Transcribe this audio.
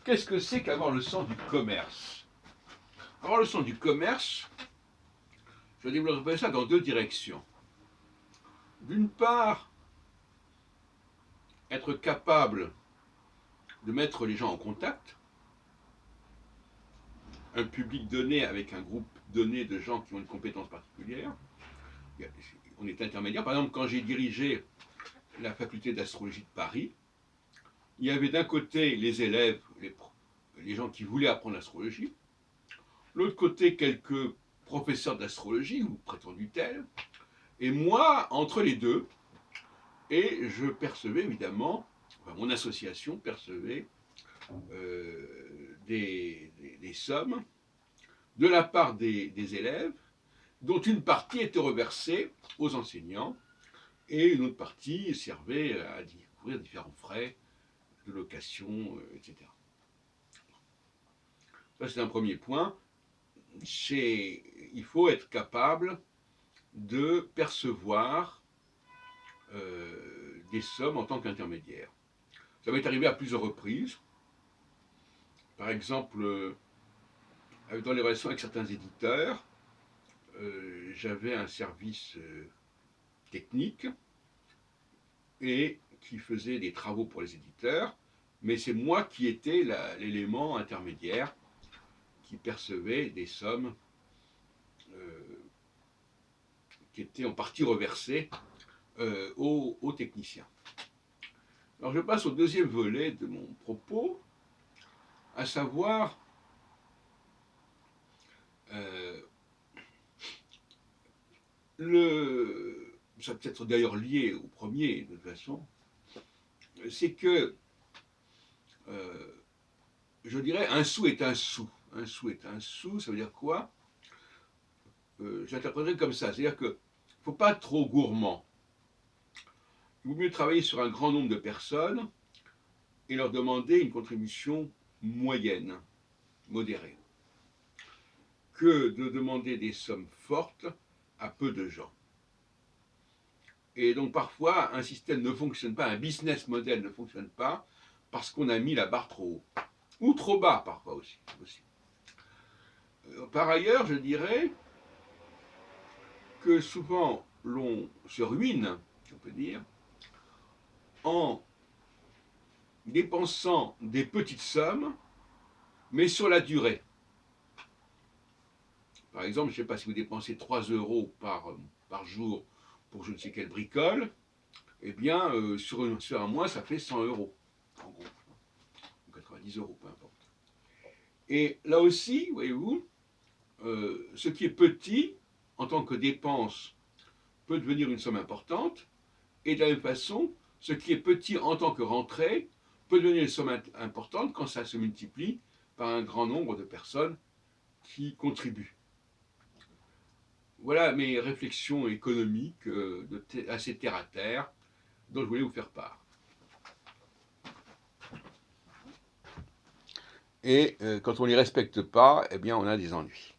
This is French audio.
Qu'est-ce que c'est qu'avoir le sens du commerce? Avoir le sens du commerce, je développerai ça dans deux directions. D'une part, être capable de mettre les gens en contact, un public donné avec un groupe donné de gens qui ont une compétence particulière. On est intermédiaire. Par exemple, quand j'ai dirigé la faculté d'astrologie de Paris, il y avait d'un côté les élèves, les gens qui voulaient apprendre l'astrologie, l'autre côté quelques professeurs d'astrologie ou prétendus tels, et moi entre les deux, et je percevais évidemment, enfin, mon association percevait des sommes de la part des élèves, dont une partie était reversée aux enseignants et une autre partie servait à couvrir différents frais de location, etc. Ça, c'est un premier point. Il faut être capable de percevoir des sommes en tant qu'intermédiaire. Ça m'est arrivé à plusieurs reprises. Par exemple, dans les relations avec certains éditeurs, j'avais un service technique et qui faisait des travaux pour les éditeurs, mais c'est moi qui étais l'élément intermédiaire qui percevait des sommes qui étaient en partie reversées aux techniciens. Alors je passe au deuxième volet de mon propos, à savoir ça peut être d'ailleurs lié au premier de toute façon, c'est que je dirais un sou est un sou. Un sou est un sou, ça veut dire quoi? J'interpréterais comme ça, c'est-à-dire qu'il ne faut pas être trop gourmand. Il vaut mieux travailler sur un grand nombre de personnes et leur demander une contribution moyenne, modérée, que de demander des sommes fortes à peu de gens. Et donc parfois, un système ne fonctionne pas, un business model ne fonctionne pas parce qu'on a mis la barre trop haut. Ou trop bas parfois aussi. Par ailleurs, je dirais que souvent l'on se ruine, on peut dire, en dépensant des petites sommes, mais sur la durée. Par exemple, je ne sais pas si vous dépensez 3 euros par jour pour je ne sais quelle bricole, eh bien, sur un mois, ça fait 100 euros, en gros. 90 euros, peu importe. Et là aussi, voyez-vous, ce qui est petit, en tant que dépense, peut devenir une somme importante, et de la même façon, ce qui est petit en tant que rentrée peut devenir une somme importante quand ça se multiplie par un grand nombre de personnes qui contribuent. Voilà mes réflexions économiques assez terre à terre dont je voulais vous faire part. Et quand on ne les respecte pas, eh bien on a des ennuis.